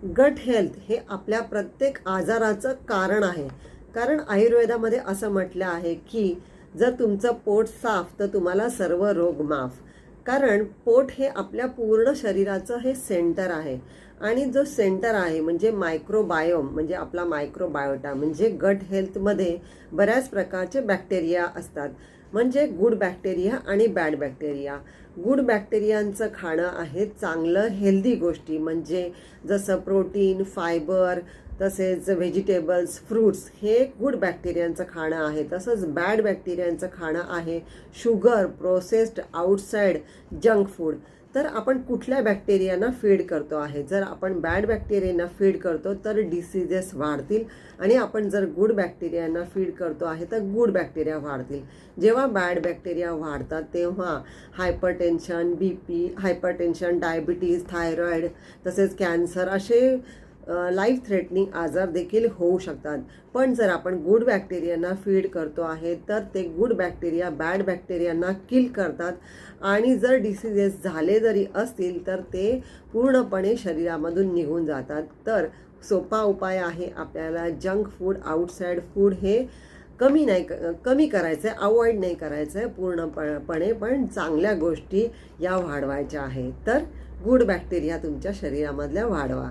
Gut health हे आपल्या प्रत्येक आजाराचं कारण आहे. कारण आयुर्वेदामध्ये असं म्हटलं आहे की जर तुमचं पोट साफ तर तुम्हाला सर्व रोग माफ. कारण पोट हे आपल्या पूर्ण शरीराचं हे सेंटर आहे. आणि जो सेंटर आहे म्हणजे मायक्रोबायोम म्हणजे आपला मायक्रोबायोटा म्हणजे गट हेल्थमध्ये बऱ्याच प्रकारचे बॅक्टेरिया असतात. म्हणजे गुड बॅक्टेरिया आणि बॅड बॅक्टेरिया. गुड बॅक्टेरियांचं खाणं आहे चांगलं हेल्दी गोष्टी म्हणजे जसं प्रोटीन, फायबर, तसेच व्हेजिटेबल्स, फ्रूट्स हे गुड बॅक्टेरियांचं खाणं आहे. तसंच बॅड बॅक्टेरियांचं खाणं आहे sugar, processed outside junk food. तर आपण कुठल्या बॅक्टेरियांना फीड करतो आहे. जर आपण बॅड बॅक्टेरियांना फीड करतो तर डिसीजेस वाढतील आणि आपण जर गुड बॅक्टेरियांना फीड करतो आहे तर गुड बॅक्टेरिया वाढतील. जेव्हा बॅड बॅक्टेरिया वाढतात तेव्हा hypertension, BP, hypertension, diabetes, thyroid तसेच कॅन्सर असे लाईफ थ्रेटनिंग आजार देखील होऊ शकतात. पण जर आपण गुड बॅक्टेरियांना फीड करतो आहे तर ते गुड बॅक्टेरिया बॅड बॅक्टेरियांना किल करतात आणि जर डिसीजेस झाले जरी असतील तर ते पूर्णपणे शरीरामधून निघून जातात. तर सोपा उपाय आहे आपल्याला जंक फूड, आउटसाइड फूड हे कमी करायचं आहे, अवॉइड नाही करायचं आहे पूर्णपणे, पण चांगल्या गोष्टी या वाढवायच्या आहेत. तर गुड बॅक्टेरिया तुमच्या शरीरामधल्या वाढवा.